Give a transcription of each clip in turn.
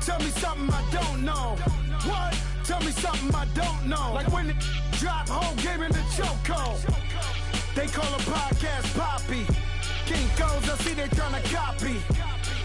Tell me something I don't know. What? Tell me something I don't know. Like when it drop whole game in the chokehold. They call a podcast Poppy. Kinkos, I see they tryna copy.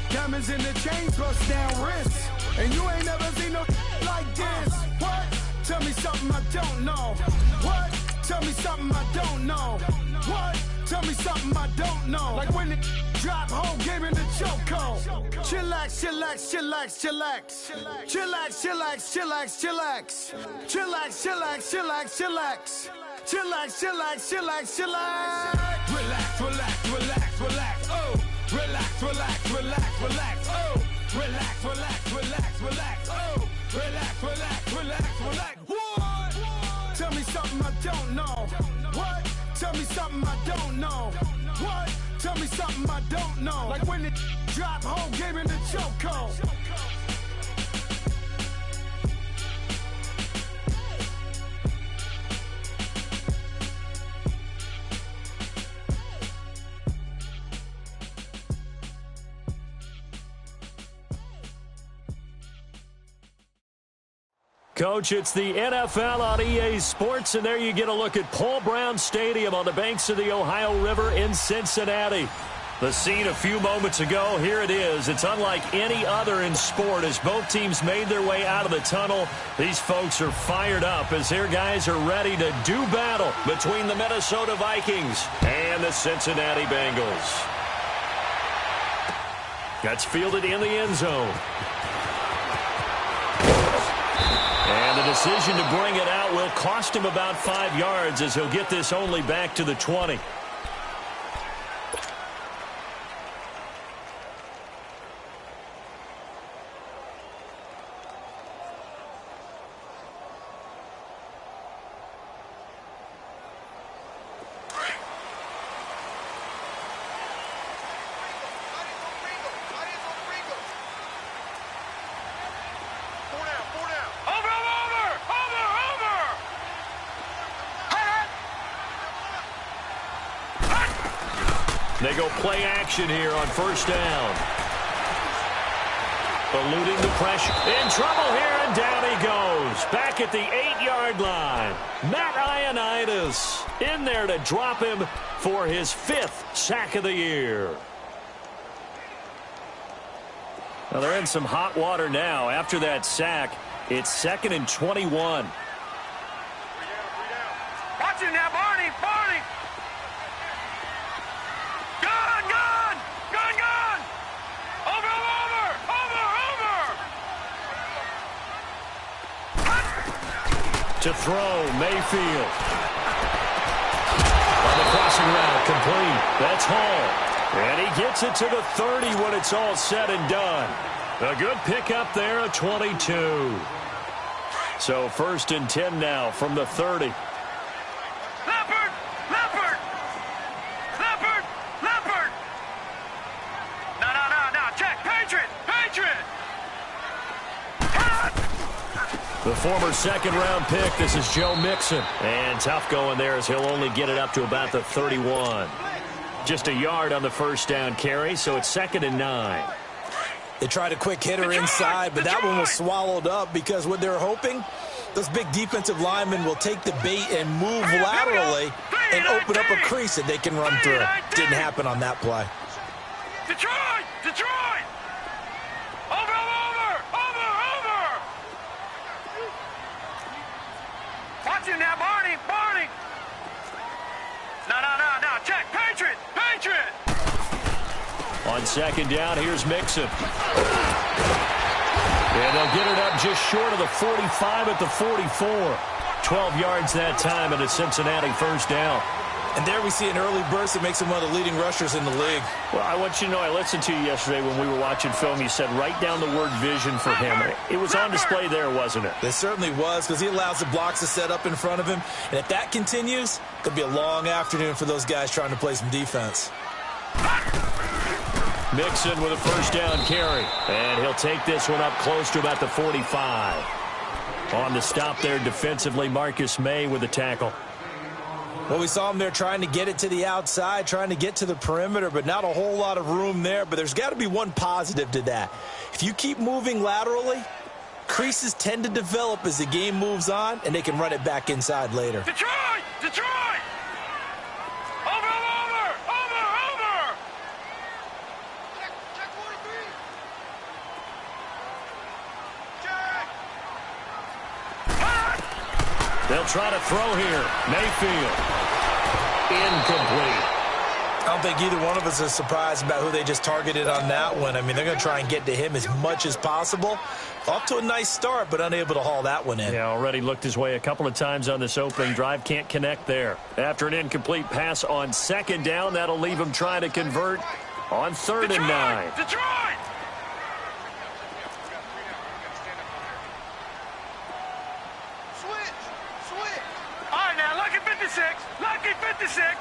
Diamonds in the chains, bust down wrists. And you ain't never seen no like this. What? Tell me something I don't know. What? Tell me something I don't know. What? Tell me something I don't know. Like when it drop whole game in the chokehold. Chillax, chillax, chillax, chillax. Chillax, chillax, chillax, chillax. Chillax, chillax, chillax, chillax. Chillax, chillax, chillax, chillax. Relax, relax, relax, relax. Oh, relax, relax, relax, relax. Oh, relax, relax, relax, relax. Oh, relax, relax, relax, relax. What? Tell me something I don't know. What? Tell me something I don't know. What? Tell me something I don't know. Like when it drop whole game in the chokehold. Coach, it's the NFL on EA Sports, and there you get a look at Paul Brown Stadium on the banks of the Ohio River in Cincinnati. The scene a few moments ago, here it is. It's unlike any other in sport as both teams made their way out of the tunnel. These folks are fired up as their guys are ready to do battle between the Minnesota Vikings and the Cincinnati Bengals. That's fielded in the end zone. And the decision to bring it out will cost him about 5 yards as he'll get this only back to the 20. They go play action here on first down. Eluding the pressure. In trouble here, and down he goes. Back at the 8-yard line. Matt Ioannidis in there to drop him for his 5th sack of the year. Now they're in some hot water now. After that sack, it's 2nd and 21. Watch him now, Barney! Barney! Gun! Over! To throw, Mayfield. On the crossing route, complete. That's Hall. And he gets it to the 30 when it's all said and done. A good pickup there, a 22. So 1st and 10 now from the 30. The former 2nd-round pick, this is Joe Mixon. And tough going there as he'll only get it up to about the 31. Just a yard on the first down carry, so it's 2nd and 9. They tried a quick hitter inside, but that one was swallowed up because what they're hoping, those big defensive linemen will take the bait and move laterally and open up a crease that they can run through. Didn't happen on that play. Detroit! Over! Watch him now, Barney! No, check! Patriot! On 2nd down, here's Mixon. And they'll get it up just short of the 45 at the 44. 12 yards that time and a Cincinnati first down. And there we see an early burst that makes him one of the leading rushers in the league. Well, I want you to know, I listened to you yesterday when we were watching film. You said write down the word vision for him. It was on display there, wasn't it? It certainly was, because he allows the blocks to set up in front of him. And if that continues, it'll be a long afternoon for those guys trying to play some defense. Mixon with a first down carry. And he'll take this one up close to about the 45. On the stop there defensively, Marcus May with the tackle. Well, we saw him there trying to get it to the outside, trying to get to the perimeter, but not a whole lot of room there. But there's got to be one positive to that. If you keep moving laterally, creases tend to develop as the game moves on, and they can run it back inside later. Detroit! Detroit! Over! Check 43! Check! They'll try to throw here. Mayfield. Incomplete. I don't think either one of us is surprised about who they just targeted on that one. I mean, they're going to try and get to him as much as possible. Off to a nice start, but unable to haul that one in. Yeah, already looked his way a couple of times on this opening drive. Can't connect there. After an incomplete pass on second down, that'll leave him trying to convert on third and 9. Detroit! Switch! All right, now, lucky 56. Lucky 56.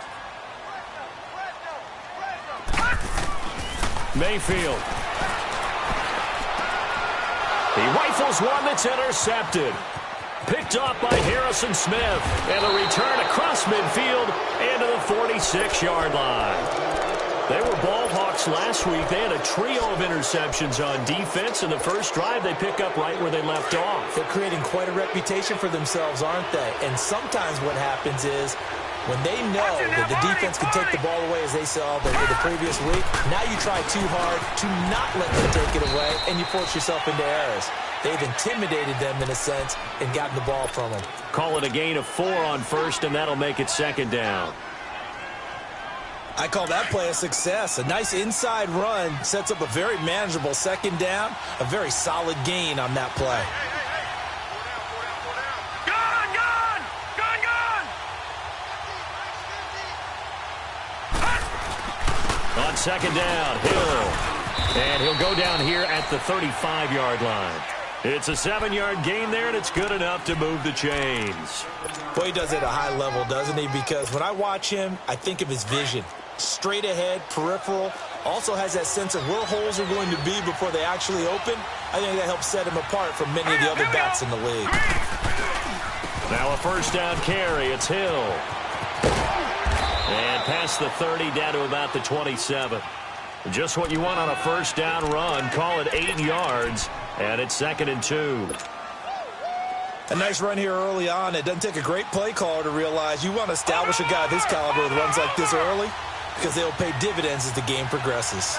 Mayfield. He rifles one that's intercepted. Picked off by Harrison Smith. And a return across midfield into the 46-yard line. They were ball hawks last week. They had a trio of interceptions on defense. In the first drive, they pick up right where they left off. They're creating quite a reputation for themselves, aren't they? And sometimes what happens is when they know that the defense can take the ball away, as they saw the previous week, now you try too hard to not let them take it away, and you force yourself into errors. They've intimidated them in a sense and gotten the ball from them. Call it a gain of 4 on first, and that'll make it second down. I call that play a success. A nice inside run sets up a very manageable second down, a very solid gain on that play. On second down, Hill. And he'll go down here at the 35-yard line. It's a 7-yard gain there, and it's good enough to move the chains. Boy, he does it at a high level, doesn't he? Because when I watch him, I think of his vision. Straight ahead, peripheral. Also has that sense of where holes are going to be before they actually open. I think that helps set him apart from many of the other backs in the league. Now a first down carry. It's Hill. And past the 30, down to about the 27. Just what you want on a first down run. Call it 8 yards. And it's 2nd and 2. A nice run here early on. It doesn't take a great play caller to realize you want to establish a guy of his caliber that runs like this early, because they'll pay dividends as the game progresses.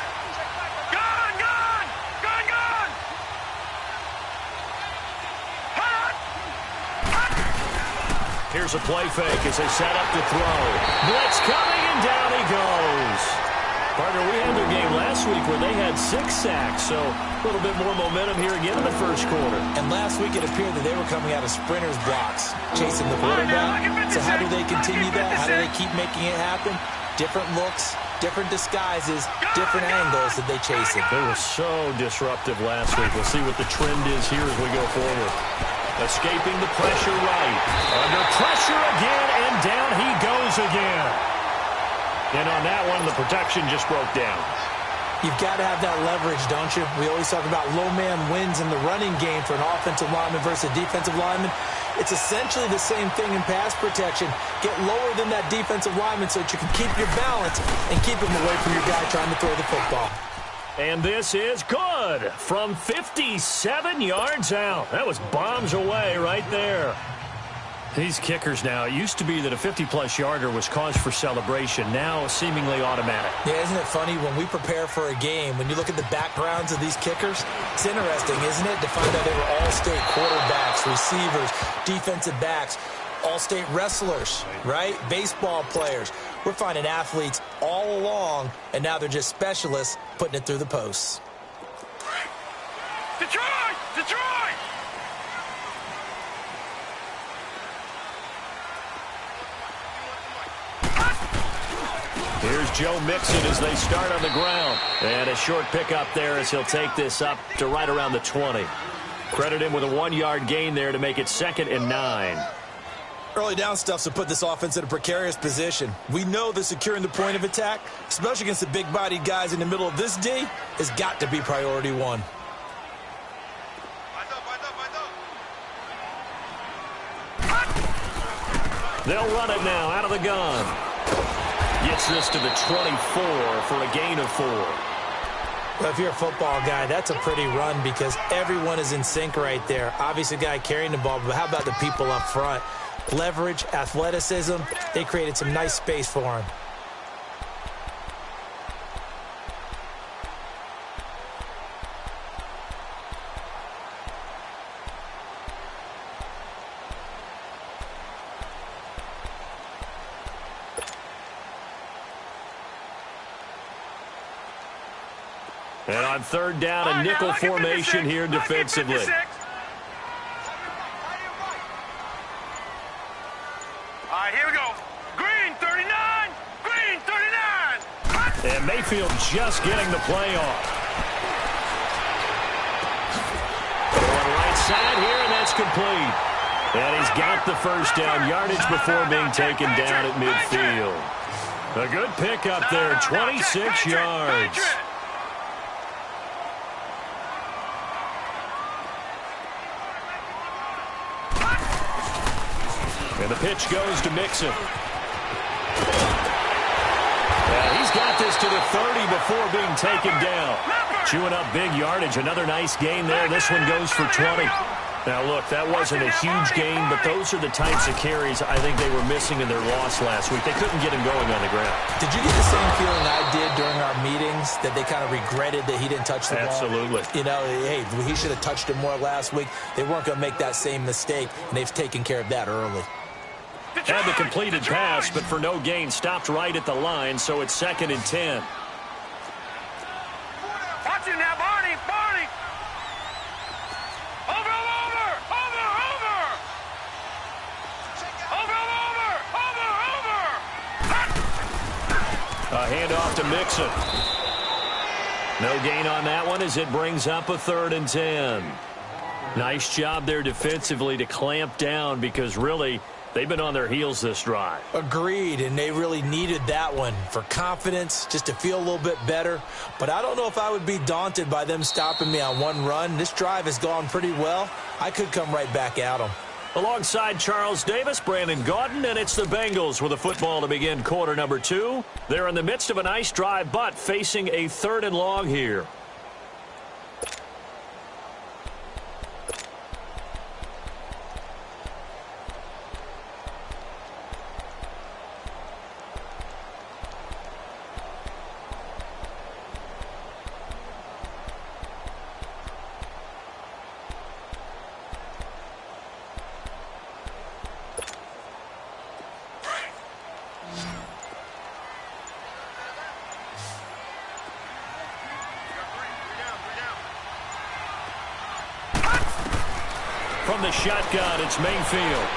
Here's a play fake as they set up to throw. Blitz coming, and down he goes. Partner, we had their game last week where they had 6 sacks, so a little bit more momentum here again in the first quarter. And last week it appeared that they were coming out of sprinters blocks, chasing the quarterback. So how do they continue that? How do they keep making it happen? Different looks, different disguises, different angles that they chase it. They were so disruptive last week. We'll see what the trend is here as we go forward. Escaping the pressure right. Under pressure again, and down he goes again. And on that one, the protection just broke down. You've got to have that leverage, don't you? We always talk about low man wins in the running game for an offensive lineman versus a defensive lineman. It's essentially the same thing in pass protection. Get lower than that defensive lineman so that you can keep your balance and keep him away from your guy trying to throw the football. And this is good from 57 yards out. That was bombs away right there. These kickers now, it used to be that a 50-plus yarder was cause for celebration. Now seemingly automatic. Yeah, isn't it funny when we prepare for a game, when you look at the backgrounds of these kickers, it's interesting, isn't it, to find out they were all-state quarterbacks, receivers, defensive backs, all-state wrestlers, right? Baseball players. We're finding athletes all along, and now they're just specialists putting it through the posts. Detroit! Detroit! Here's Joe Mixon as they start on the ground. And a short pickup there as he'll take this up to right around the 20. Credit him with a 1-yard gain there to make it 2nd and 9. Early down stuff's to put this offense in a precarious position. We know that securing the point of attack, especially against the big-bodied guys in the middle of this D, has got to be priority 1. They'll run it now out of the gun. Gets this to the 24 for a gain of 4. Well, if you're a football guy, that's a pretty run because everyone is in sync right there. Obviously, the guy carrying the ball, but how about the people up front? Leverage, athleticism, they created some nice space for him. And on third down, a nickel formation here defensively. All right, here we go. Green, 39. Green, 39. And Mayfield just getting the play off. Going right side here, and that's complete. And he's got the first down yardage before being taken down at midfield. A good pickup there, 26 yards. And the pitch goes to Mixon. Yeah, he's got this to the 30 before being taken down. Chewing up big yardage. Another nice gain there. This one goes for 20. Now, look, that wasn't a huge gain, but those are the types of carries I think they were missing in their loss last week. They couldn't get him going on the ground. Did you get the same feeling I did during our meetings, that they kind of regretted that he didn't touch the ball? Absolutely. You know, hey, he should have touched it more last week. They weren't going to make that same mistake, and they've taken care of that early. Had the completed pass, but for no gain, stopped right at the line, so it's 2nd and 10. Watch it now, Barney, Barney. Over. A handoff to Mixon. No gain on that one as it brings up a 3rd and 10. Nice job there defensively to clamp down because really they've been on their heels this drive. Agreed, and they really needed that one for confidence, just to feel a little bit better. But I don't know if I would be daunted by them stopping me on one run. This drive has gone pretty well. I could come right back at them. Alongside Charles Davis, Brandon Gaudin, and it's the Bengals with a football to begin quarter number 2. They're in the midst of a nice drive, but facing a 3rd and long here. From the shotgun, it's Mayfield.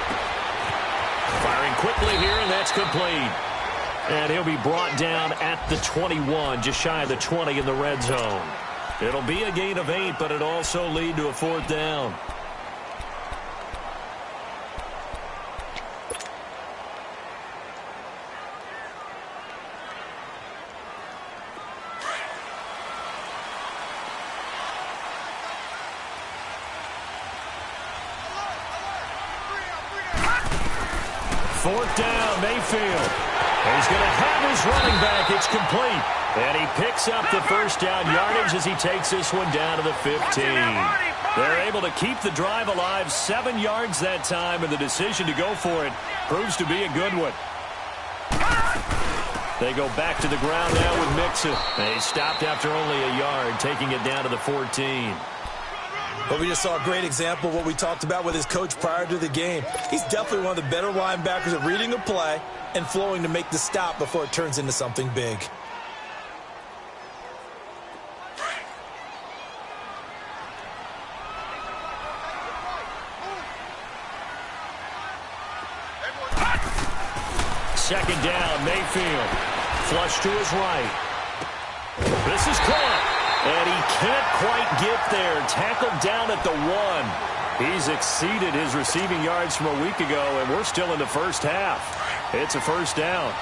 Firing quickly here, and that's complete. And he'll be brought down at the 21, just shy of the 20 in the red zone. It'll be a gain of 8, but it'll also lead to a 4th down. Fourth down, Mayfield. He's going to have his running back. It's complete. And he picks up the first down yardage as he takes this one down to the 15. They're able to keep the drive alive, 7 yards that time, and the decision to go for it proves to be a good one. They go back to the ground now with Mixon. They stopped after only a yard, taking it down to the 14. But we just saw a great example of what we talked about with his coach prior to the game. He's definitely one of the better linebackers at reading a play and flowing to make the stop before it turns into something big. Second down, Mayfield. Flush to his right. This is caught. And he can't quite get there. Tackled down at the 1. He's exceeded his receiving yards from a week ago, and we're still in the first half. It's a first down.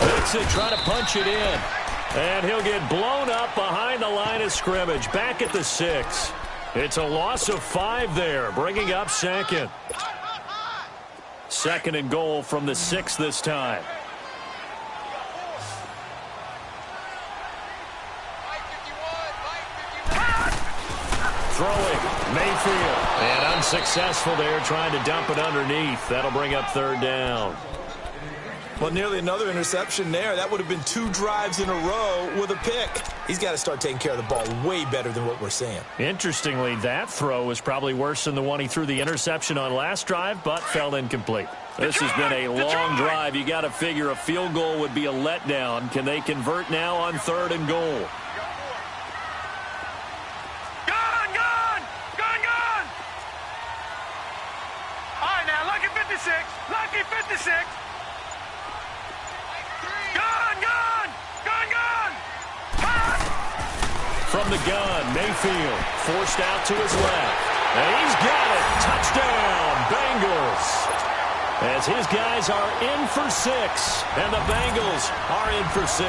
Takes it, trying to punch it in. And he'll get blown up behind the line of scrimmage, back at the 6. It's a loss of 5 there, bringing up second. Second and goal from the 6 this time. Throwing, Mayfield. And unsuccessful there, trying to dump it underneath. That'll bring up third down. Well, nearly another interception there. That would have been 2 drives in a row with a pick. He's got to start taking care of the ball way better than what we're seeing. Interestingly, that throw was probably worse than the one he threw the interception on last drive, but fell incomplete. This has been a long drive. You got to figure a field goal would be a letdown. Can they convert now on third and goal? All right, now, lucky 56. Lucky 56. From the gun, Mayfield forced out to his left. And he's got it. Touchdown, Bengals. As his guys are in for 6, and the Bengals are in for 6.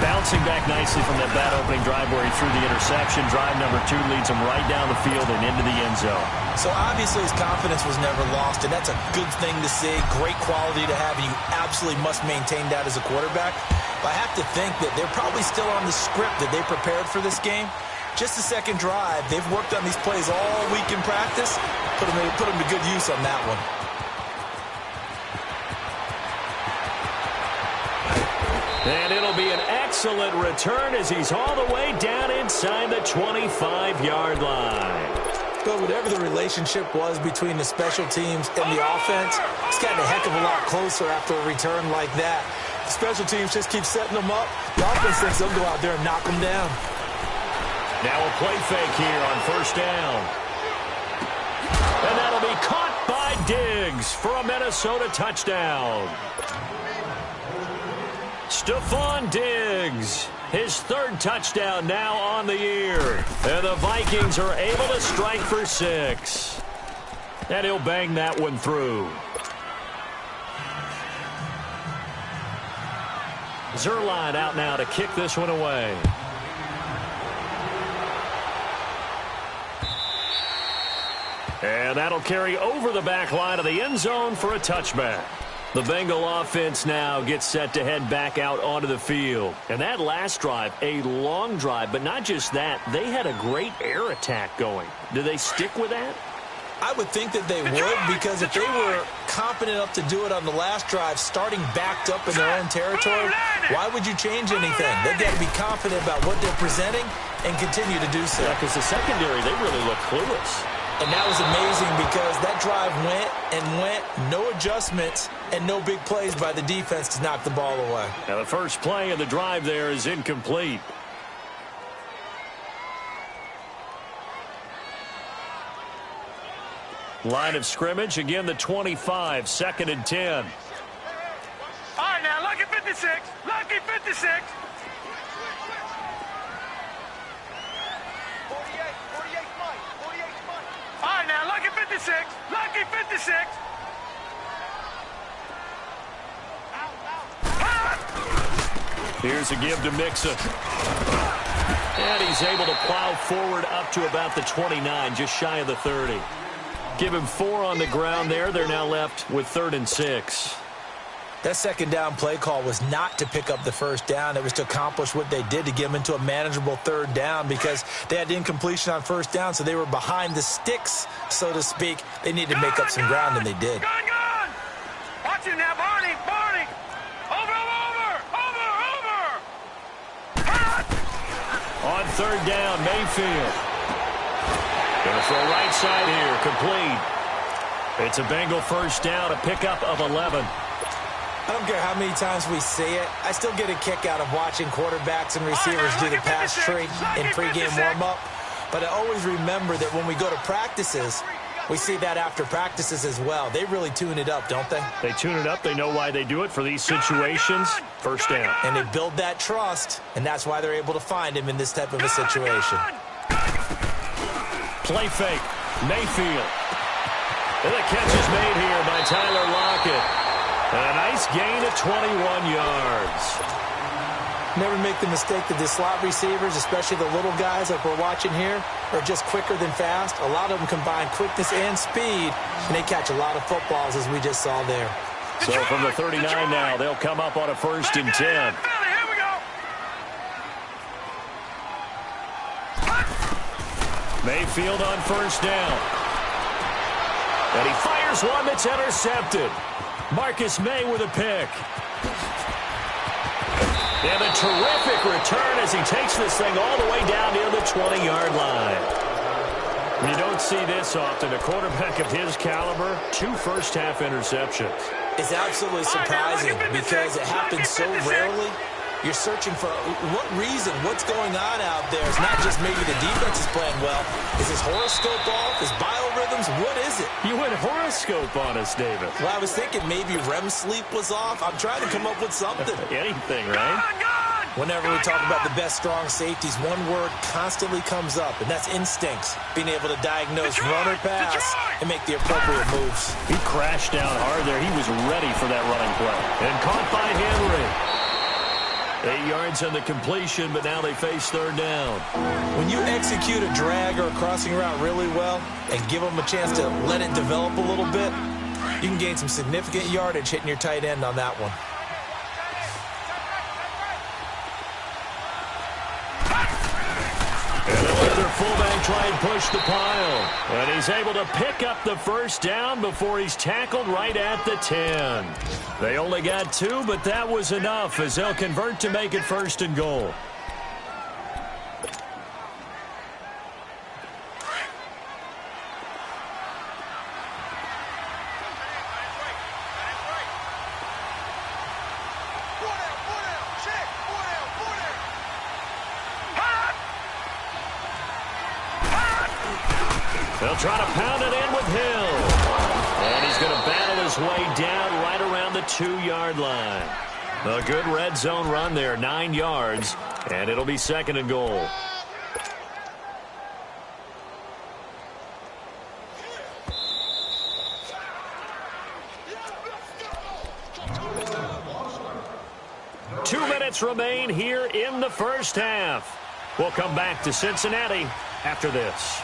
Bouncing back nicely from that bad opening drive where he threw the interception. Drive number 2 leads him right down the field and into the end zone. So obviously his confidence was never lost, and that's a good thing to see. Great quality to have, and you absolutely must maintain that as a quarterback. But I have to think that they're probably still on the script that they prepared for this game. Just the second drive. They've worked on these plays all week in practice. Put them to good use on that one. And it'll be an excellent return as he's all the way down inside the 25-yard line. But whatever the relationship was between the special teams and the offense, it's gotten a heck of a lot closer after a return like that. The special teams just keep setting them up. The offense thinks they'll go out there and knock them down. Now a play fake here on first down. And that'll be caught by Diggs for a Minnesota touchdown. Stephon Diggs, his 3rd touchdown now on the year. And the Vikings are able to strike for 6. And he'll bang that one through. Zerline out now to kick this one away. And that'll carry over the back line of the end zone for a touchback. The Bengal offense now gets set to head back out onto the field. And that last drive, a long drive, but not just that, they had a great air attack going. Do they stick with that? I would think that they would, because if they were confident enough to do it on the last drive, starting backed up in their own territory, why would you change anything? They've got to be confident about what they're presenting and continue to do so. Yeah, because the secondary, they really look clueless. And that was amazing because that drive went and went, no adjustments, and no big plays by the defense to knock the ball away. Now the first play of the drive there is incomplete. Line of scrimmage, again the 25, 2nd and 10. All right, now, lucky 56. Lucky 56. 48 Mike. All right, now, lucky 56. Lucky 56. Here's a give to Mixon. And he's able to plow forward up to about the 29, just shy of the 30. Give him 4 on the ground there. They're now left with 3rd and 6. That second down play call was not to pick up the first down. It was to accomplish what they did, to get them into a manageable 3rd down, because they had incompletion on first down, so they were behind the sticks, so to speak. They needed to make up some ground, and they did. Gun! Watch it now, Barney! On 3rd down, Mayfield. Going to throw right side here, complete. It's a Bengal first down, a pickup of 11. I don't care how many times we see it. I still get a kick out of watching quarterbacks and receivers do the pass tree in pregame warm-up. But I always remember that when we go to practices, we see that after practices as well. They really tune it up, don't they? They tune it up. They know why they do it for these situations. First down. And they build that trust, and that's why they're able to find him in this type of a situation. Play fake. Mayfield. And the catch is made here by Tyler Lockett. And a nice gain of 21 yards. Never make the mistake that the slot receivers, especially the little guys like we're watching here, are just quicker than fast. A lot of them combine quickness and speed, and they catch a lot of footballs, as we just saw there. So from the 39 now, they'll come up on a 1st and 10. Mayfield on 1st down. And he fires one that's intercepted. Marcus May with a pick. And a terrific return as he takes this thing all the way down near the 20-yard line. You don't see this often. A quarterback of his caliber, 2 first-half interceptions. It's absolutely surprising because it happens so rarely. You're searching for what reason, what's going on out there. It's not just maybe the defense is playing well. Is his horoscope off? His biorhythms? What is it? You went horoscope on us, David. Well, I was thinking maybe REM sleep was off. I'm trying to come up with something. Anything, right? Whenever we talk about the best strong safeties, one word constantly comes up, and that's instincts. Being able to diagnose run or pass and make the appropriate moves. He crashed down hard there. He was ready for that running play. And caught by Henry. 8 yards on the completion, but now they face 3rd down. When you execute a drag or a crossing route really well and give them a chance to let it develop a little bit, you can gain some significant yardage hitting your tight end on that one. And they let their fullback try and push the pile. And he's able to pick up the 1st down before he's tackled right at the 10. They only got 2, but that was enough as they'll convert to make it 1st and goal. They'll try to pound it in with Hill. And he's going to battle his way down right around the 2-yard line. A good red zone run there, 9 yards, and it'll be 2nd and goal. Two minutes remain here in the 1st half. We'll come back to Cincinnati after this.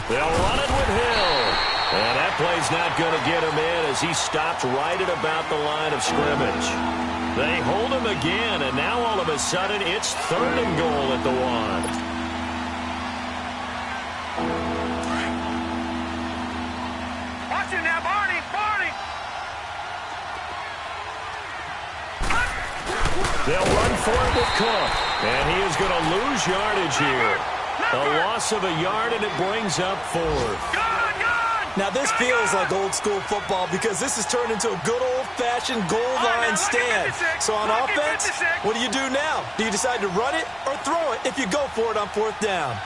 They'll run it with Hill. And that play's not going to get him in as he stopped right at about the line of scrimmage. They hold him again, and now all of a sudden it's 3rd and goal at the 1. Watch him now, Barney! Barney! They'll run for it with Cook. And he is going to lose yardage here. A loss of a yard, and it brings up 4th. Now, this feels like old-school football because this has turned into a good old-fashioned goal line stand. So on offense, what do you do now? Do you decide to run it or throw it if you go for it on 4th down?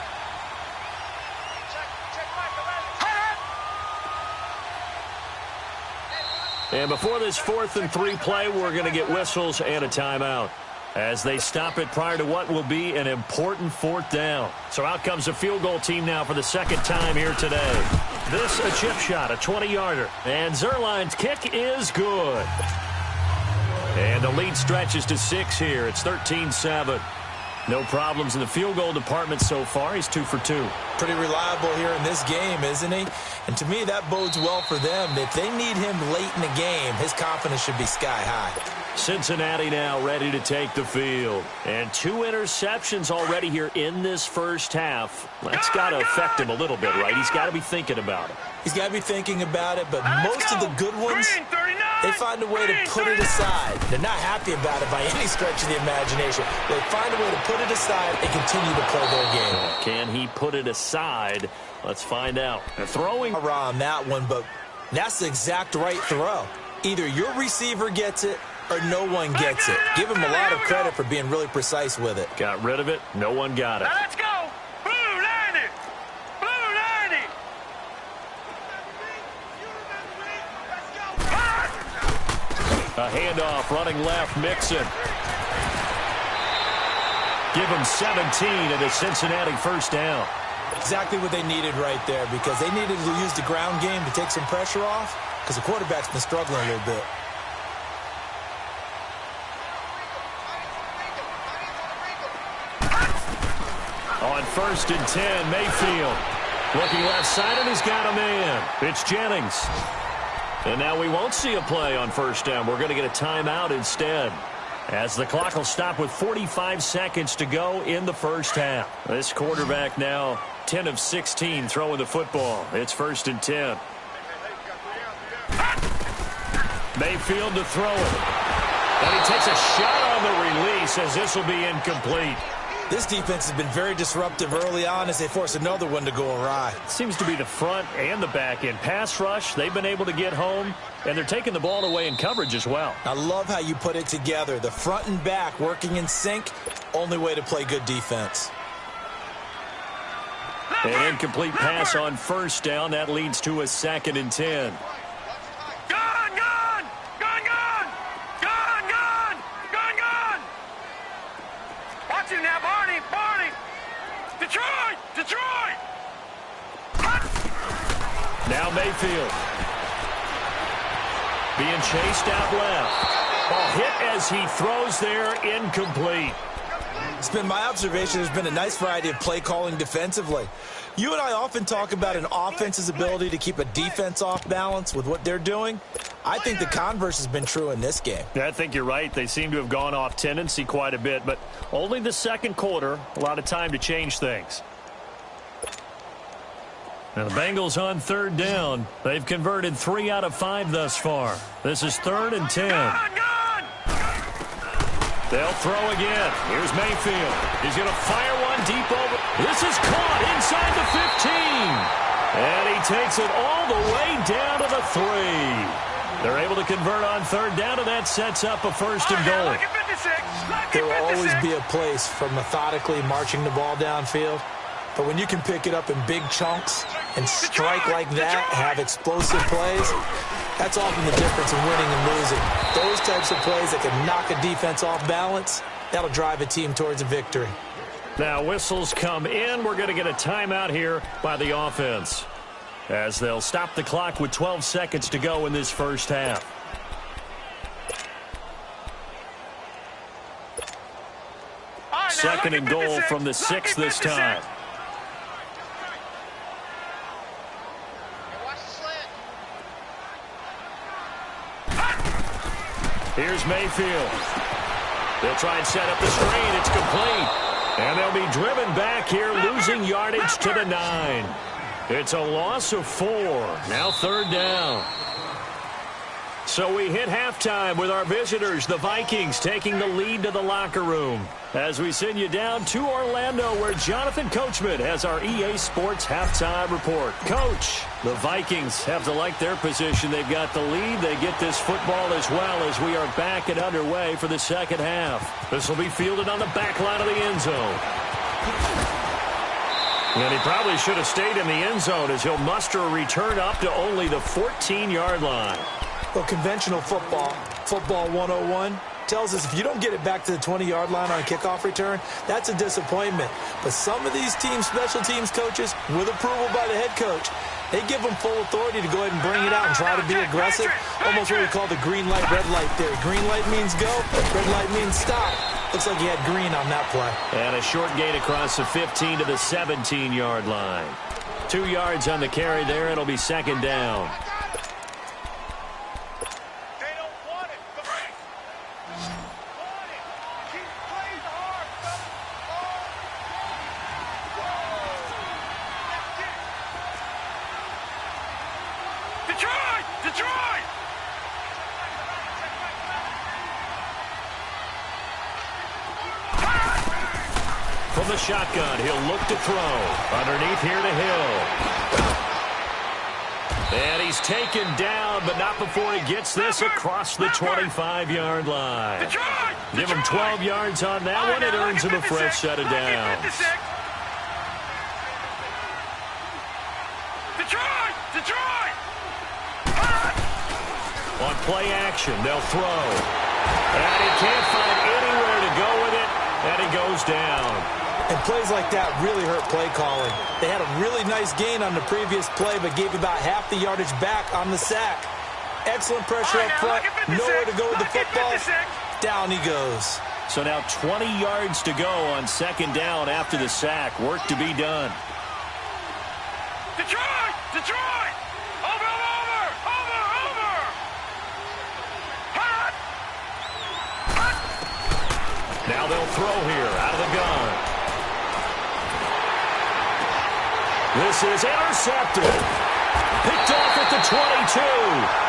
And before this 4th and 3 play, we're going to get whistles and a timeout as they stop it prior to what will be an important 4th down. So out comes the field goal team now for the 2nd time here today. This a chip shot, a 20-yarder. And Zerline's kick is good. And the lead stretches to 6 here. It's 13-7. No problems in the field goal department so far. He's 2 for 2. Pretty reliable here in this game, isn't he? And to me, that bodes well for them. If they need him late in the game, his confidence should be sky high. Cincinnati now ready to take the field. And 2 interceptions already here in this 1st half. That's got to affect him a little bit, right? He's got to be thinking about it. He's got to be thinking about it, but most of the good ones, they find a way to put it aside. They're not happy about it by any stretch of the imagination. They find a way to put it aside and continue to play their game. Can he put it aside? Let's find out. Throwing around that one, but that's the exact right throw. Either your receiver gets it or no one gets it. Give him a lot of credit for being really precise with it. Got rid of it. No one got it. Now let's go. Blue 90. Blue 90. A handoff running left. Mixon. Give him 17 at a Cincinnati 1st down. Exactly what they needed right there, because they needed to use the ground game to take some pressure off, because the quarterback's been struggling a little bit. On 1st and 10, Mayfield. Looking left side, and he's got a man. It's Jennings. And now we won't see a play on 1st down. We're going to get a timeout instead, as the clock will stop with 45 seconds to go in the first half. This quarterback now 10 of 16 throwing the football. It's 1st and 10. Mayfield to throw it. And he takes a shot on the release, as this will be incomplete. This defense has been very disruptive early on as they force another one to go awry. Seems to be the front and the back end. Pass rush, they've been able to get home, and they're taking the ball away in coverage as well. I love how you put it together. The front and back working in sync, only way to play good defense. An incomplete pass on 1st down. That leads to a 2nd and 10. Now, Barney! Detroit! Now Mayfield. Being chased out left. Ball hit as he throws there, incomplete. It's been my observation there's been a nice variety of play calling defensively. You and I often talk about an offense's ability to keep a defense off balance with what they're doing. I think the converse has been true in this game. Yeah, I think you're right. They seem to have gone off tendency quite a bit, but only the 2nd quarter, a lot of time to change things. Now the Bengals on 3rd down. They've converted 3 out of 5 thus far. This is 3rd and 10. They'll throw again. Here's Mayfield. He's going to fire one deep over. This is caught inside the 15. And he takes it all the way down to the 3. They're able to convert on 3rd down, and that sets up a 1st and goal. There will always be a place for methodically marching the ball downfield. But when you can pick it up in big chunks and strike like that, have explosive plays, that's often the difference in winning and losing. Those types of plays that can knock a defense off balance, that'll drive a team towards a victory. Now whistles come in. We're going to get a timeout here by the offense, as they'll stop the clock with 12 seconds to go in this first half. Right, 2nd and goal from the 6 this time. Here's Mayfield. They'll try and set up the screen. It's complete. And they'll be driven back here, losing yardage to the 9. It's a loss of 4. Now 3rd down. So we hit halftime with our visitors, the Vikings, taking the lead to the locker room, as we send you down to Orlando, where Jonathan Coachman has our EA Sports halftime report. Coach, the Vikings have to like their position. They've got the lead. They get this football as well, as we are back and underway for the 2nd half. This will be fielded on the back line of the end zone. And he probably should have stayed in the end zone, as he'll muster a return up to only the 14-yard line. Well, conventional football 101, tells us if you don't get it back to the 20-yard line on a kickoff return, that's a disappointment. But some of these teams, special teams coaches, with approval by the head coach, they give them full authority to go ahead and bring it out and try to be aggressive. Almost what we call the green light, red light theory. Green light means go, red light means stop. Looks like he had green on that play. And a short gain across the 15 to the 17-yard line. 2 yards on the carry there. It'll be 2nd down. Detroit! From the shotgun, he'll look to throw. Underneath here to Hill. And he's taken down, but not before he gets this across the 25-yard line. Give him 12 yards on that one. It earns him a fresh set of downs. Detroit! On play action, they'll throw. And he can't find anywhere to go with it, and he goes down. And plays like that really hurt play calling. They had a really nice gain on the previous play, but gave about half the yardage back on the sack. Excellent pressure up front. Nowhere to go with the football. Down he goes. So now 20 yards to go on second down after the sack. Work to be done. Detroit! Detroit! Over! Hot! Now they'll throw here out of the gun. This is intercepted. Picked off at the 22.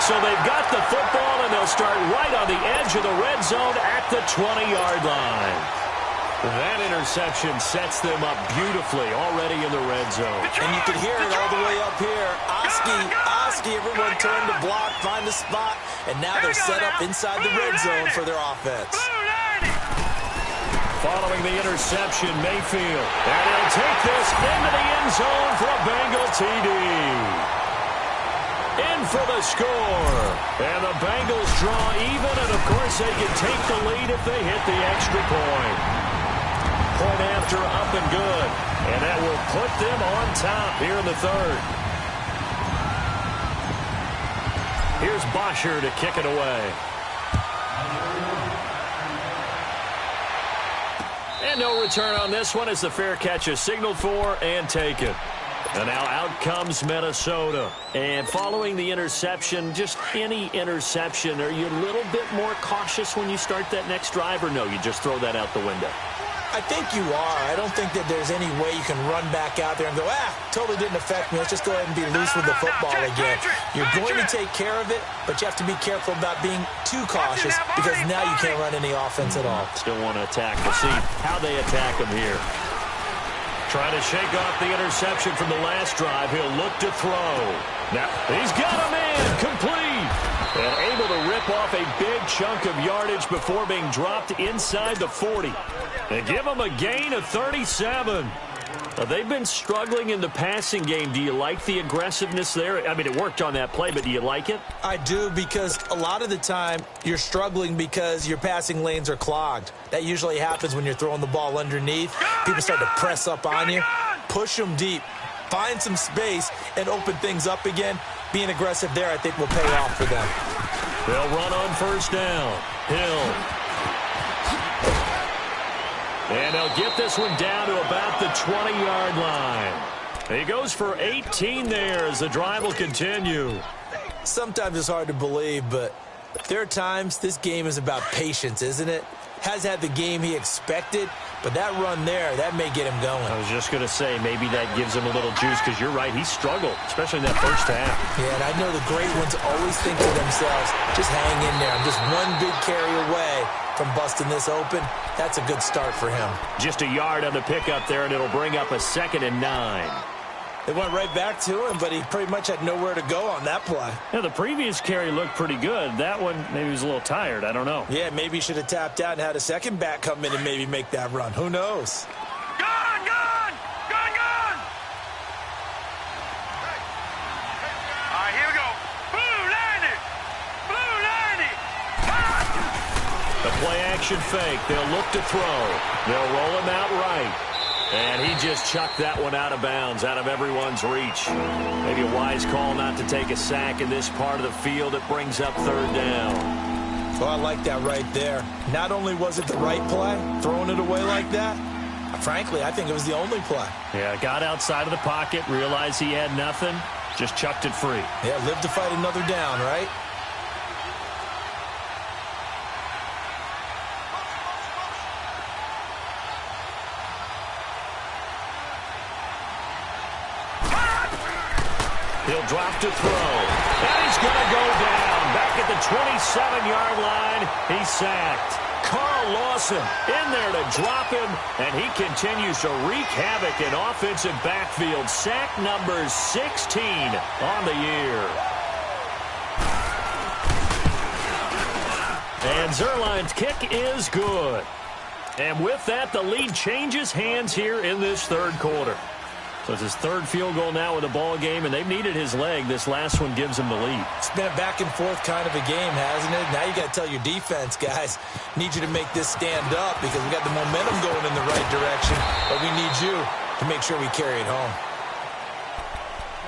So they've got the football, and they'll start right on the edge of the red zone at the 20-yard line. That interception sets them up beautifully already in the red zone. And you can hear it all the way up here. Oski, everyone turned to block, find a spot, and now they're set up inside the red zone for their offense. Following the interception, Mayfield. And he'll take this into the end zone for a Bengal TD. In for the score. And the Bengals draw even, and of course they can take the lead if they hit the extra point. Point after, up and good. And that will put them on top here in the third. Here's Bosher to kick it away. And no return on this one as the fair catch is signaled for and taken. And now out comes Minnesota. And following the interception, just any interception, are you a little bit more cautious when you start that next drive, or no, you just throw that out the window? I think you are. I don't think that there's any way you can run back out there and go, totally didn't affect me. Let's just go ahead and be loose with the football again. You're going to take care of it, but you have to be careful about being too cautious because now you can't run any offense at all. Still want to attack. We'll see how they attack them here. Trying to shake off the interception from the last drive. He'll look to throw. Now, he's got him in. Complete. And able to rip off a big chunk of yardage before being dropped inside the 40. They give him a gain of 37. They've been struggling in the passing game. Do you like the aggressiveness there? I mean, it worked on that play, but do you like it? I do, because a lot of the time you're struggling because your passing lanes are clogged. That usually happens when you're throwing the ball underneath. People start to press up on you. Push them deep. Find some space and open things up again. Being aggressive there, I think, will pay off for them. They'll run on first down. Hill. And they'll get this one down to about the 20-yard line. He goes for 18 there as the drive will continue. Sometimes it's hard to believe, but there are times this game is about patience, isn't it? Has had the game he expected, but that run there, that may get him going. I was just going to say, maybe that gives him a little juice, because you're right, he struggled, especially in that first half. Yeah, and I know the great ones always think to themselves, just hang in there. I'm just one big carry away from busting this open. That's a good start for him. Just a yard on the pickup there, and it'll bring up a 2nd and 9. They went right back to him, but he pretty much had nowhere to go on that play. Yeah, the previous carry looked pretty good. That one, maybe he was a little tired. I don't know. Yeah, maybe he should have tapped out and had a second back come in and maybe make that run. Who knows? Gone! All right, here we go. Blue 90! The play-action fake. They'll look to throw. They'll roll him out right. And he just chucked that one out of bounds, out of everyone's reach. Maybe a wise call not to take a sack in this part of the field. It brings up 3rd down. Well, I like that right there. Not only was it the right play, throwing it away like that, frankly, I think it was the only play. Yeah, got outside of the pocket, realized he had nothing, just chucked it free. Yeah, live to fight another down, right? He'll drop to throw. And he's going to go down. Back at the 27-yard line, he's sacked. Carl Lawson in there to drop him, and he continues to wreak havoc in offensive backfield. Sack number 16 on the year. And Zuerlein's kick is good. And with that, the lead changes hands here in this 3rd quarter. So it's his third field goal now in the ball game, and they've needed his leg. This last one gives him the lead. It's been a back-and-forth kind of a game, hasn't it? Now you got to tell your defense, guys, need you to make this stand up because we got the momentum going in the right direction, but we need you to make sure we carry it home.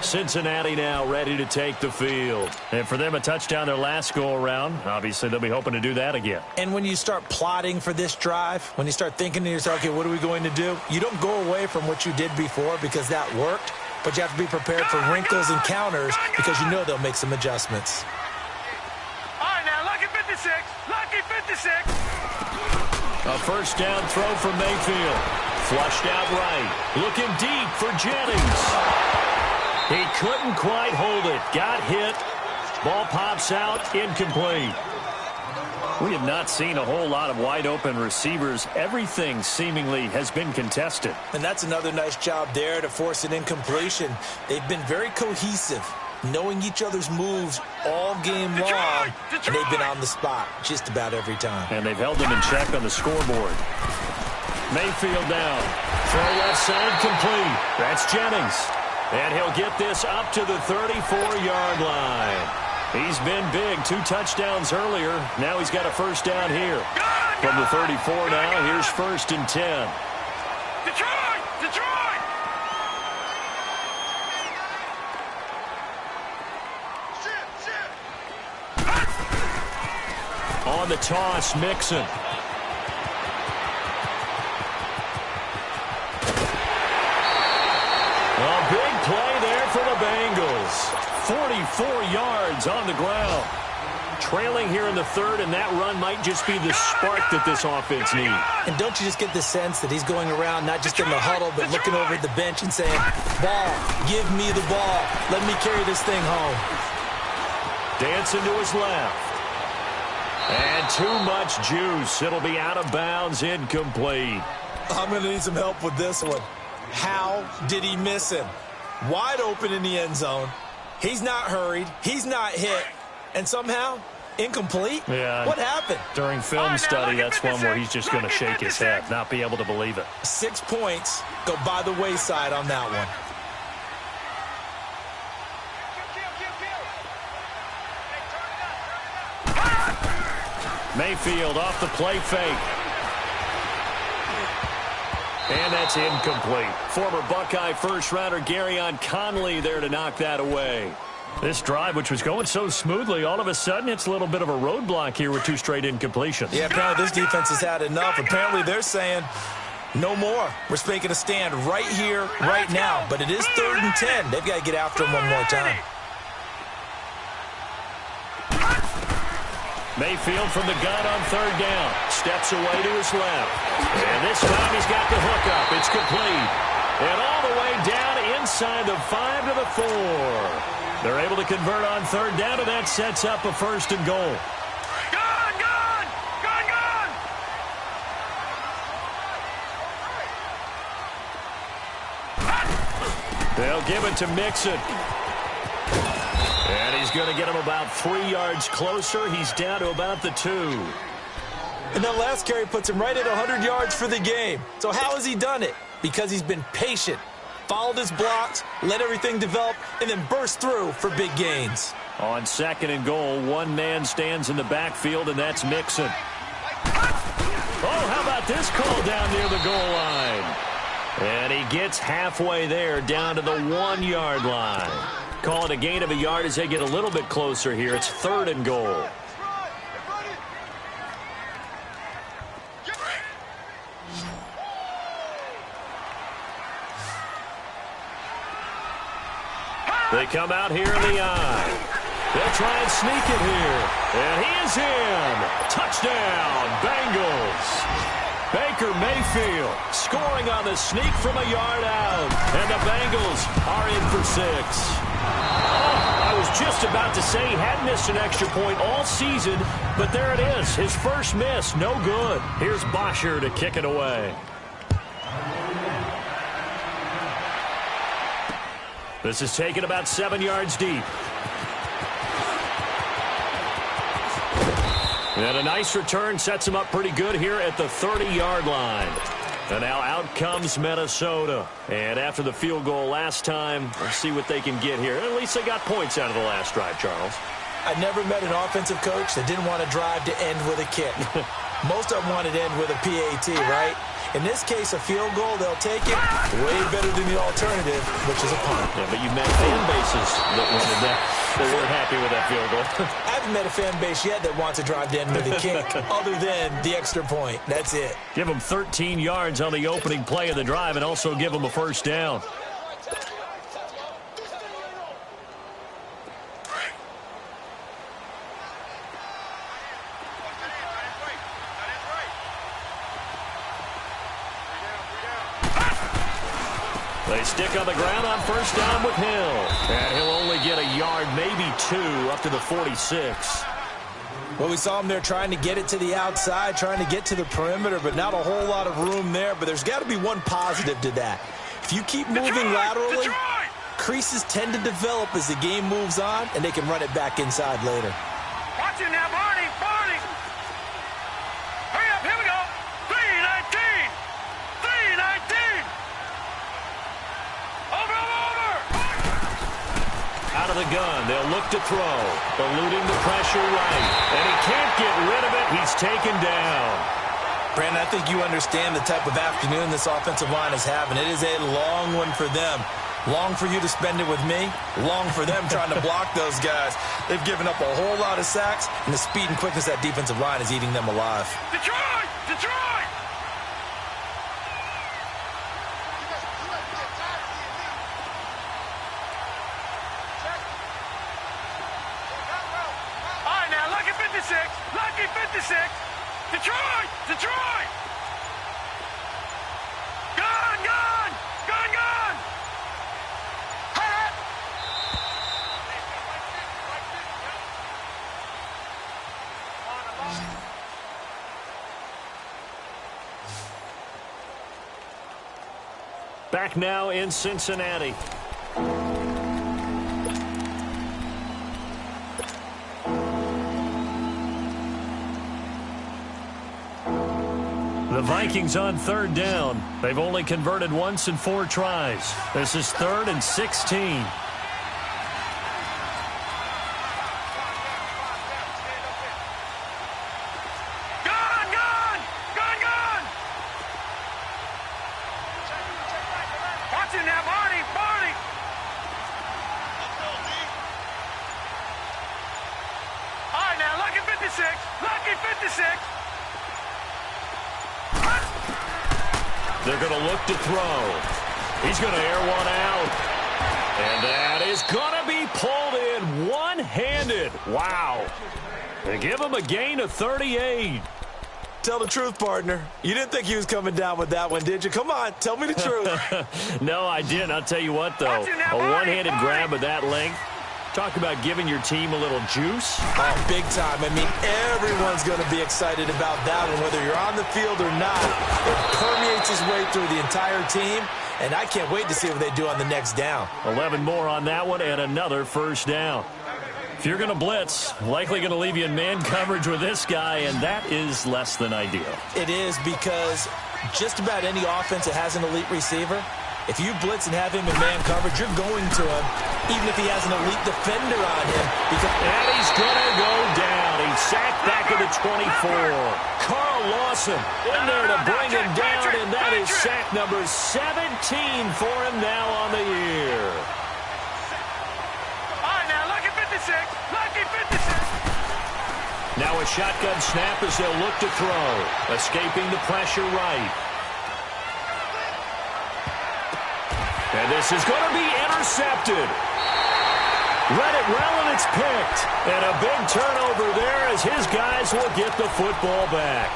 Cincinnati now ready to take the field. And for them, a touchdown their last go-around. Obviously, they'll be hoping to do that again. And when you start plotting for this drive, when you start thinking to yourself, okay, what are we going to do? You don't go away from what you did before because that worked, but you have to be prepared for wrinkles and counters because you know they'll make some adjustments. All right, now, lucky 56. Lucky 56. A first down throw for Mayfield. Flushed out right. Looking deep for Jennings. He couldn't quite hold it. Got hit. Ball pops out. Incomplete. We have not seen a whole lot of wide-open receivers. Everything seemingly has been contested. And that's another nice job there to force an incompletion. They've been very cohesive, knowing each other's moves all game long, and they've been on the spot just about every time. And they've held them in check on the scoreboard. Mayfield down. Throw left side complete. That's Jennings. And he'll get this up to the 34-yard line. He's been big. 2 touchdowns earlier. Now he's got a first down here. From the 34 now, here's 1st and 10. Detroit! Detroit! On the toss, Mixon. A big play there for the Bengals. 44 yards on the ground. Trailing here in the 3rd, and that run might just be the spark that this offense needs. And don't you just get the sense that he's going around not just in the huddle, but looking over at the bench and saying, ball, give me the ball. Let me carry this thing home. Dancing to his left. And too much juice. It'll be out of bounds, incomplete. I'm going to need some help with this one. How did he miss him? Wide open in the end zone. He's not hurried. He's not hit. And somehow, incomplete? Yeah. What happened? During film study, that's one where he's just going to shake his head, not be able to believe it. 6 points go by the wayside on that one. Mayfield off the play fake. And that's incomplete. Former Buckeye first-rounder Garyon Conley there to knock that away. This drive, which was going so smoothly, all of a sudden it's a little bit of a roadblock here with 2 straight incompletions. Yeah, apparently this defense has had enough. Apparently they're saying, no more. We're making a stand right here, right now. But it is 3rd and 10. They've got to get after him one more time. Mayfield from the gun on 3rd down. Steps away to his left. And this time he's got the hookup. It's complete. And all the way down inside the 5 to the 4. They're able to convert on 3rd down, and that sets up a 1st and goal. Gone! Gone! Gone! Gone! They'll give it to Mixon. And he's going to get him about 3 yards closer. He's down to about the 2. And that last carry puts him right at 100 yards for the game. So how has he done it? Because he's been patient, followed his blocks, let everything develop, and then burst through for big gains. On 2nd and goal, one man stands in the backfield, and that's Mixon. Oh, how about this call down near the goal line? And he gets halfway there, down to the 1-yard line. Call it a gain of a yard as they get a little bit closer here. It's 3rd and goal. They come out here in the eye. They'll try and sneak it here. And he is in. Touchdown, Bengals. Baker Mayfield scoring on the sneak from a yard out. And the Bengals are in for 6. Oh, I was just about to say he hadn't missed an extra point all season, but there it is. His first miss, no good. Here's Bosher to kick it away. This is taken about 7 yards deep. And a nice return sets him up pretty good here at the 30-yard line. And now out comes Minnesota. And after the field goal last time, let's see what they can get here. At least they got points out of the last drive, Charles. I never met an offensive coach that didn't want to drive to end with a kick. Most of them wanted to end with a PAT, right? In this case, a field goal, they'll take it way better than the alternative, which is a punt. Yeah, but you've met fan bases that wanted that. They weren't happy with that field goal. I haven't met a fan base yet that wants to drive to end with a kick other than the extra point. That's it. Give them 13 yards on the opening play of the drive and also give them a first down. They stick on the ground on first down with Hill. And he'll only get a yard, maybe 2, up to the 46. Well, we saw him there trying to get it to the outside, trying to get to the perimeter, but not a whole lot of room there. But there's got to be one positive to that. If you keep moving laterally, creases tend to develop as the game moves on, and they can run it back inside later. Watch it now, Barney. Hurry up, here we go. 3-19. Over. Out of the gun, they'll look to throw. Eluding the pressure right. And he can't get rid of it. He's taken down. Brandon, I think you understand the type of afternoon this offensive line is having. It is a long one for them. Long for you to spend it with me. Long for them trying to block those guys. They've given up a whole lot of sacks, and the speed and quickness of that defensive line is eating them alive. Detroit! All right, now, lucky 56. Detroit! Gun! Hit! Back now in Cincinnati. The Vikings on third down. They've only converted once in 4 tries. This is 3rd and 16. Gun! Watch it now, Barney! All right, now, lucky 56. They're going to look to throw. He's going to air one out. And that is going to be pulled in one-handed. Wow. They give him a gain of 38. Tell the truth, partner. You didn't think he was coming down with that one, did you? Come on, tell me the truth. No, I didn't. I'll tell you what, though. A one-handed grab of that length. Talk about giving your team a little juice. Oh, big time. I mean, everyone's going to be excited about that one, whether you're on the field or not. It permeates his way through the entire team, and I can't wait to see what they do on the next down. 11 more on that one and another first down. If you're going to blitz, likely going to leave you in man coverage with this guy, and that is less than ideal. It is, because just about any offense that has an elite receiver, if you blitz and have him in man coverage, you're going to him, even if he has an elite defender on him. And he's going to go down. He's sacked back at the 24. Carl Lawson in there to bring him down, and that is sack number 17 for him now on the year. All right, now, lucky 56. Now a shotgun snap as they'll look to throw. Escaping the pressure right. And this is going to be intercepted. Read it well, and it's picked. And a big turnover there as his guys will get the football back.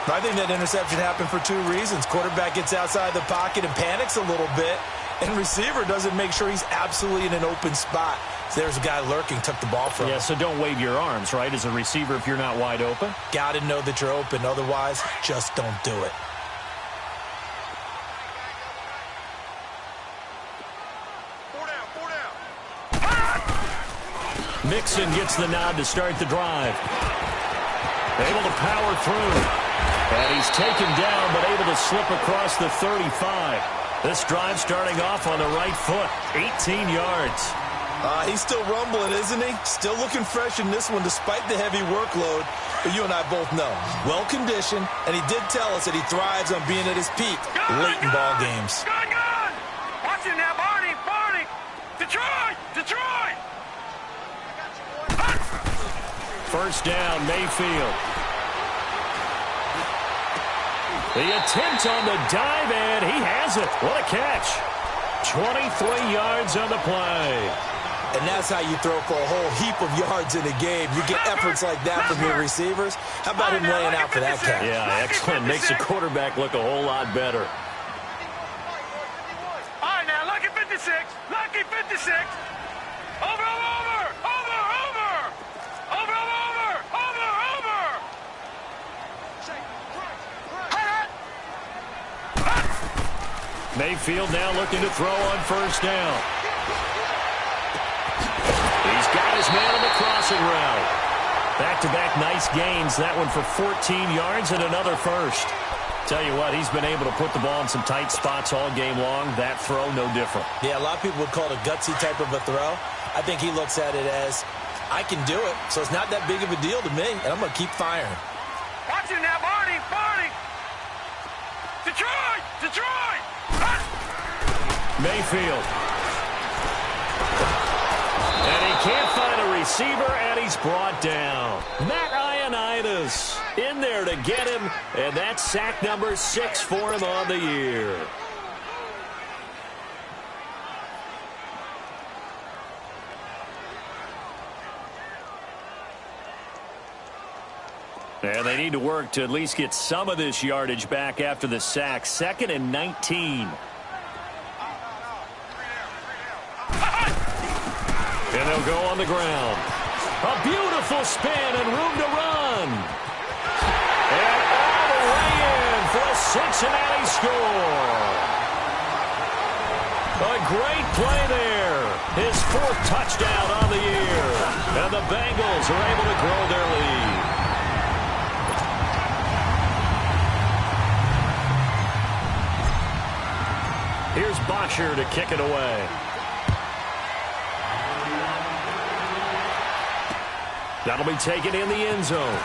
I think that interception happened for 2 reasons. Quarterback gets outside the pocket and panics a little bit, and receiver doesn't make sure he's absolutely in an open spot. So there's a guy lurking, took the ball from him. Yeah, so don't wave your arms, right, as a receiver if you're not wide open. Got to know that you're open. Otherwise, just don't do it. Mixon gets the nod to start the drive. Able to power through. And he's taken down, but able to slip across the 35. This drive starting off on the right foot, 18 yards. He's still rumbling, isn't he? Still looking fresh in this one despite the heavy workload. But you and I both know, well-conditioned, and he did tell us that he thrives on being at his peak late in ball games. Gun! Watch it now, Barney! Detroit! First down, Mayfield. The attempt on the dive, and he has it. What a catch. 23 yards on the play. And that's how you throw for a whole heap of yards in a game. You get efforts like that from your receivers. How about him laying out for that catch? Yeah, excellent. Makes the quarterback look a whole lot better. All right, now, lucky 56. Over. Mayfield now looking to throw on first down. He's got his man on the crossing route. Back-to-back nice gains. That one for 14 yards and another first. Tell you what, he's been able to put the ball in some tight spots all game long. That throw, no different. Yeah, a lot of people would call it a gutsy type of a throw. I think he looks at it as, I can do it, so it's not that big of a deal to me, and I'm going to keep firing. Watch it now, Barney! Detroit! Mayfield. And he can't find a receiver, and he's brought down. Matt Ioannidis in there to get him, and that's sack number 6 for him on the year. And they need to work to at least get some of this yardage back after the sack. 2nd and 19. And they'll go on the ground. A beautiful spin and room to run. And all the way in for a Cincinnati score. A great play there. His 4th touchdown on the year. And the Bengals are able to grow their lead. Here's Boxer to kick it away. That'll be taken in the end zone.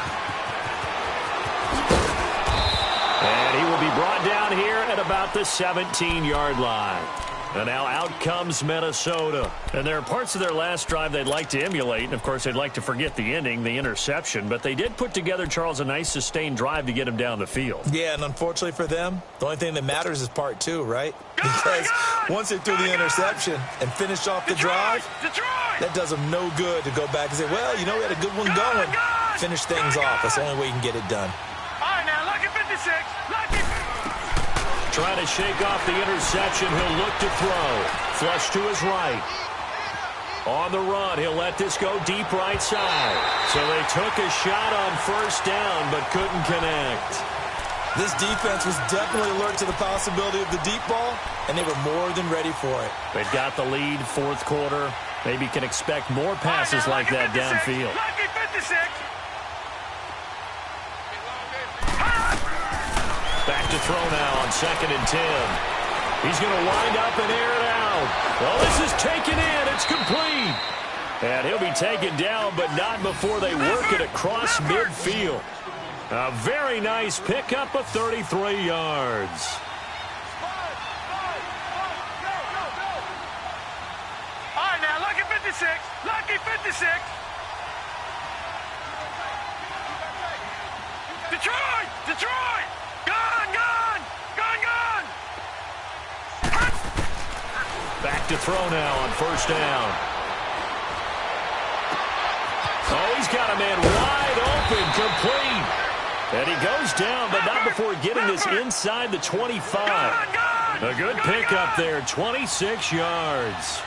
And he will be brought down here at about the 17-yard line. And now out comes Minnesota. And there are parts of their last drive they'd like to emulate. And, of course, they'd like to forget the ending, the interception. But they did put together, Charles, a nice sustained drive to get him down the field. Yeah, and unfortunately for them, the only thing that matters is part 2, right? Because once they threw the interception and finished off the drive, that does them no good to go back and say, well, you know, we had a good one going. Finish things off. That's the only way you can get it done. All right, now, lucky 56. Trying to shake off the interception. He'll look to throw. Flush to his right. On the run, he'll let this go deep right side. So they took a shot on first down, but couldn't connect. This defense was definitely alert to the possibility of the deep ball, and they were more than ready for it. They've got the lead, 4th quarter. Maybe can expect more passes like that downfield. Lucky 56. Back to throw now on 2nd and 10. He's going to wind up and air it out. Well, this is taken in. It's complete. And he'll be taken down, but not before they work it across midfield. A very nice pickup of 33 yards. All right, now, lucky 56. Lucky 56. Detroit! Gun! Back to throw now on first down. Oh, he's got a man wide open, complete. And he goes down, but not before getting this inside the 25. A good pickup there, 26 yards.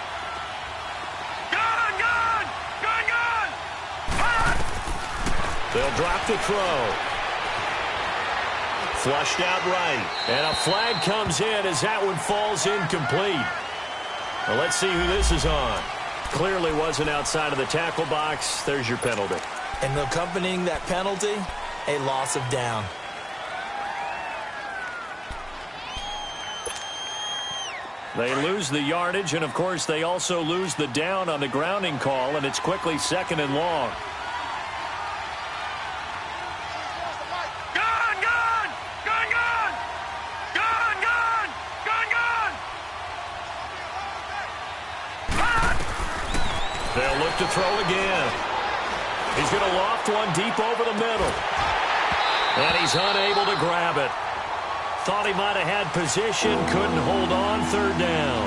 They'll drop the throw. Flushed out right. And a flag comes in as that one falls incomplete. Well, let's see who this is on. Clearly wasn't outside of the tackle box. There's your penalty. And accompanying that penalty, a loss of down. They lose the yardage, and, of course, they also lose the down on the grounding call, and it's quickly 2nd and long. Gun, gun! Gun, gun! Gun, gun! Gun, gun! They'll look to throw again. He's going to loft one deep over the middle. And he's unable to grab it. Thought he might have had position, couldn't hold on, 3rd down.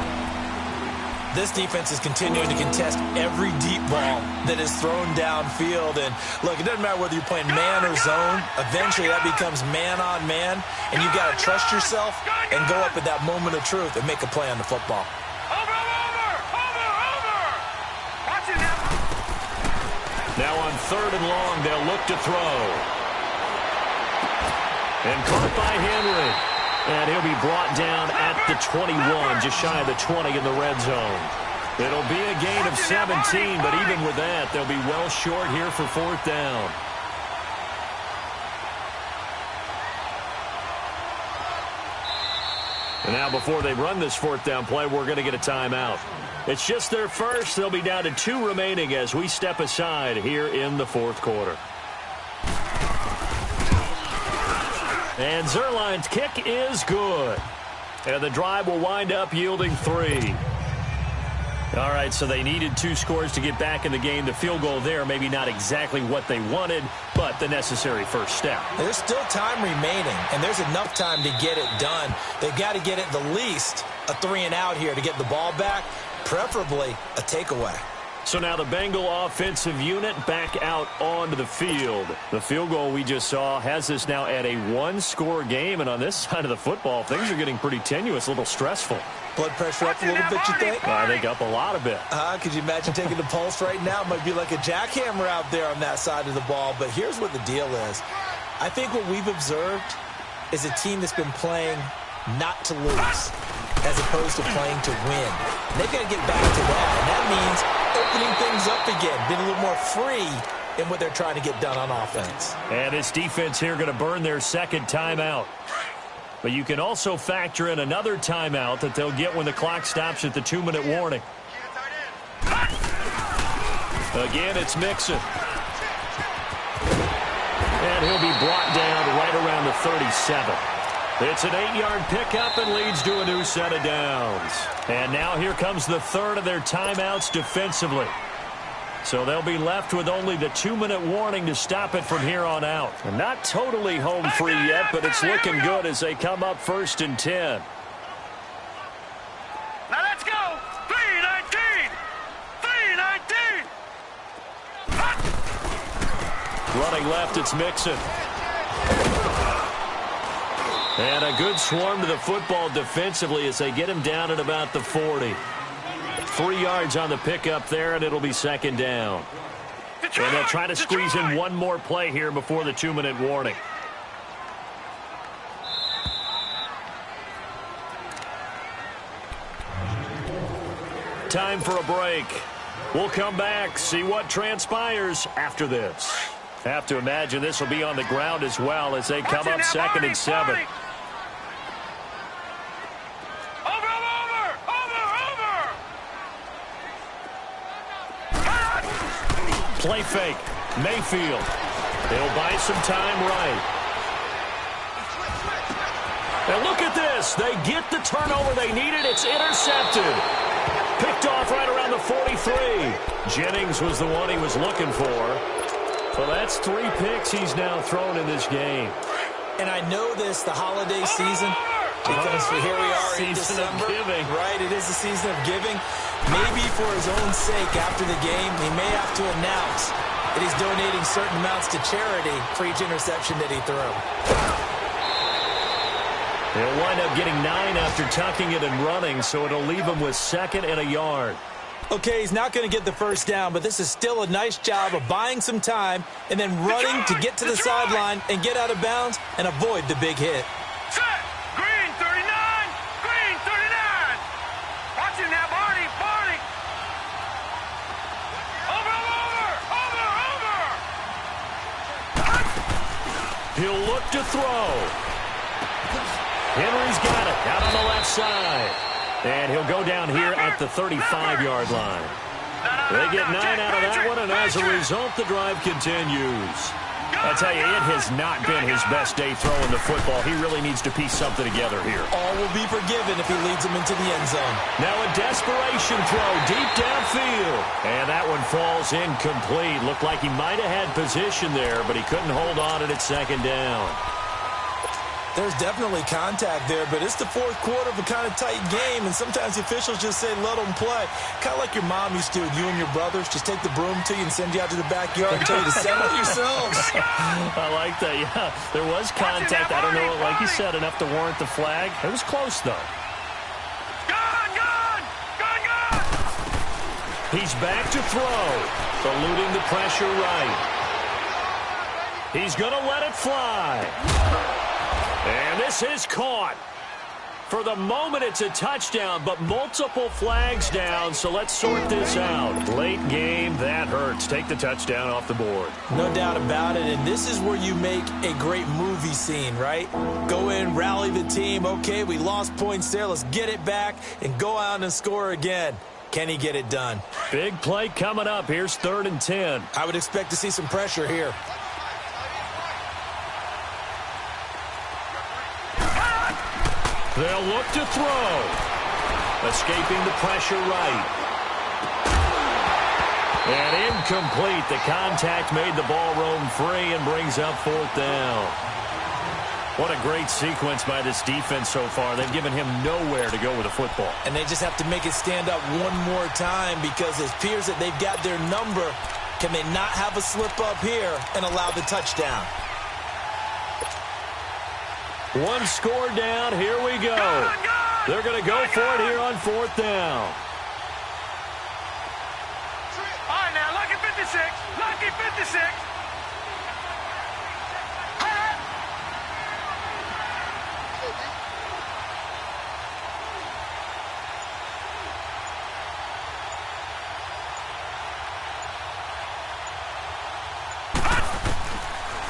This defense is continuing to contest every deep ball that is thrown downfield. And, look, it doesn't matter whether you're playing man or zone. Eventually that becomes man on man, and you've got to trust yourself and go up at that moment of truth and make a play on the football. Watch it now. Now on 3rd and long, they'll look to throw. And caught by Henry. And he'll be brought down at the 21, just shy of the 20 in the red zone. It'll be a gain of 17, but even with that, they'll be well short here for 4th down. And now before they run this 4th down play, we're going to get a timeout. It's just their first. They'll be down to 2 remaining as we step aside here in the 4th quarter. And Zerline's kick is good. And the drive will wind up yielding 3. All right, so they needed 2 scores to get back in the game. The field goal there, maybe not exactly what they wanted, but the necessary first step. There's still time remaining, and there's enough time to get it done. They've got to get at the least a 3-and-out here to get the ball back, preferably a takeaway. So now the Bengal offensive unit back out onto the field. The field goal we just saw has us now at a 1-score game, and on this side of the football, things are getting pretty tenuous, a little stressful. Blood pressure up a little bit, you think? I think up a lot of it. Could you imagine taking the pulse right now? It might be like a jackhammer out there on that side of the ball, but here's what the deal is. I think what we've observed is a team that's been playing not to lose as opposed to playing to win. And they've got to get back to that, and that means opening things up again, being a little more free in what they're trying to get done on offense. And this defense here going to burn their 2nd timeout. But you can also factor in another timeout that they'll get when the clock stops at the 2-minute warning. Again, it's Mixon. And he'll be brought down right around the 37. It's an 8-yard pickup and leads to a new set of downs. And now here comes the 3rd of their timeouts defensively. So they'll be left with only the 2-minute warning to stop it from here on out. And not totally home free yet, but it's looking good as they come up 1st and 10. Now let's go. 3-19. 3-19. Running left, it's Mixon. And a good swarm to the football defensively as they get him down at about the 40. 3 yards on the pickup there, and it'll be 2nd down. And they'll try to squeeze in one more play here before the 2-minute warning. Time for a break. We'll come back, see what transpires after this. Have to imagine this will be on the ground as well as they come up 2nd and 7. Play fake. Mayfield. They'll buy some time right. And look at this. They get the turnover they needed. It's intercepted. Picked off right around the 43. Jennings was the one he was looking for. So that's 3 picks he's now thrown in this game. And I know this, the holiday season, because here we are in December. Right, it is the season of giving. Maybe for his own sake after the game, he may have to announce that he's donating certain amounts to charity for each interception that he threw. He'll wind up getting 9 after tucking it and running, so it'll leave him with 2nd and a yard. Okay, he's not going to get the first down, but this is still a nice job of buying some time and then running to get to the sideline and get out of bounds and avoid the big hit. Set. Green 39. Green 39. Watch it now, Barney. Barney. Over. He'll look to throw. Henry's got it out on the left side. And he'll go down here at the 35-yard line. They get 9 out of that one, and as a result, the drive continues. I tell you, it has not been his best day throwing the football. He really needs to piece something together here. All will be forgiven if he leads them into the end zone. Now a desperation throw deep downfield. And that one falls incomplete. Looked like he might have had position there, but he couldn't hold on at second down. There's definitely contact there, but it's the fourth quarter of a kind of tight game, and sometimes the officials just say, let them play. Kind of like your mom used to with you and your brothers. Just take the broom to you and send you out to the backyard and tell you to settle yourselves. I like that, yeah. There was contact. I don't know, like you said, enough to warrant the flag. It was close, though. Gone! He's back to throw, eluding the pressure right. He's going to let it fly. And this is caught. For the moment, it's a touchdown, but multiple flags down, so let's sort this out. Late game, that hurts. Take the touchdown off the board. No doubt about it, and this is where you make a great movie scene, right? Go in, rally the team. Okay, we lost points there. Let's get it back and go out and score again. Can he get it done? Big play coming up. Here's 3rd and 10. I would expect to see some pressure here. They'll look to throw. Escaping the pressure right. And incomplete. The contact made the ball roam free and brings up 4th down. What a great sequence by this defense so far. They've given him nowhere to go with the football. And they just have to make it stand up one more time because it appears that they've got their number. Can they not have a slip up here and allow the touchdown? One score down. Here we go. They're going to go for it here on 4th down. All right, now, lucky 56. Lucky 56.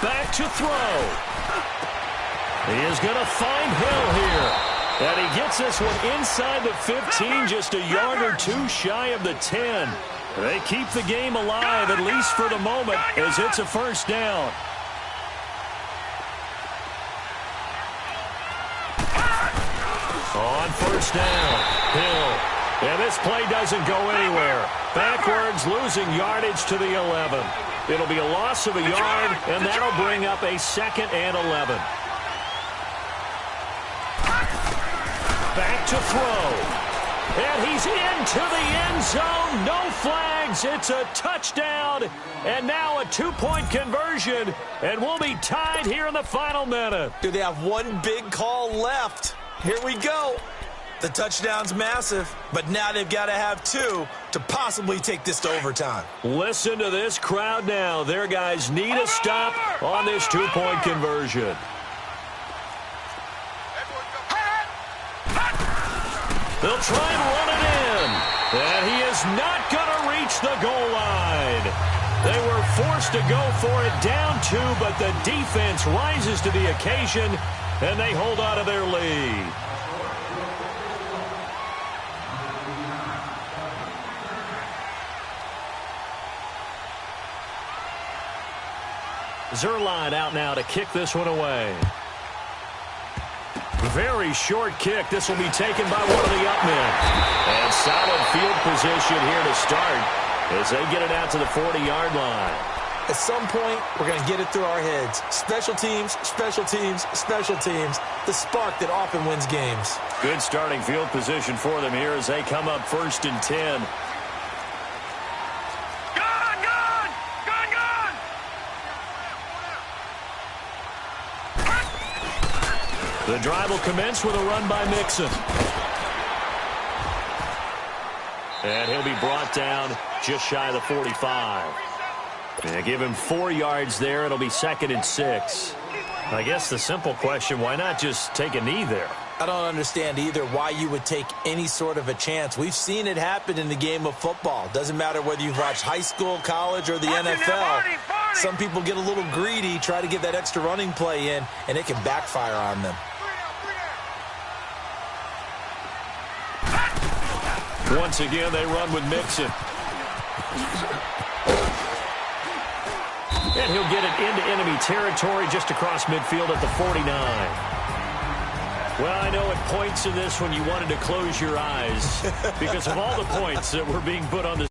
Back to throw. He is going to find Hill here. And he gets this one inside the 15, just a yard or two shy of the 10. They keep the game alive, at least for the moment, as it's a 1st down. On 1st down, Hill. And this play doesn't go anywhere. Backwards, losing yardage to the 11. It'll be a loss of a yard, and that'll bring up a 2nd and 11. Back to throw. And he's into the end zone. No flags. It's a touchdown. And now a 2-point conversion. And we'll be tied here in the final minute. Do they have one big call left? Here we go. The touchdown's massive, but now they've got to have 2 to possibly take this to overtime. Listen to this crowd now. Their guys need a stop on this 2-point conversion. They'll try and run it in. And he is not going to reach the goal line. They were forced to go for it down 2, but the defense rises to the occasion, and they hold on to their lead. Zerline out now to kick this one away. Very short kick. This will be taken by one of the up men. And solid field position here to start as they get it out to the 40-yard line. At some point, we're going to get it through our heads. Special teams, special teams, special teams. The spark that often wins games. Good starting field position for them here as they come up 1st and 10. The drive will commence with a run by Mixon. And he'll be brought down just shy of the 45. And give him 4 yards there. It'll be 2nd and 6. I guess the simple question, why not just take a knee there? I don't understand either why you would take any sort of a chance. We've seen it happen in the game of football. Doesn't matter whether you've watched high school, college, or the NFL. Some people get a little greedy, try to get that extra running play in, and it can backfire on them. Once again, they run with Mixon. And he'll get it into enemy territory just across midfield at the 49. Well, I know at points in this when you wanted to close your eyes because of all the points that were being put on the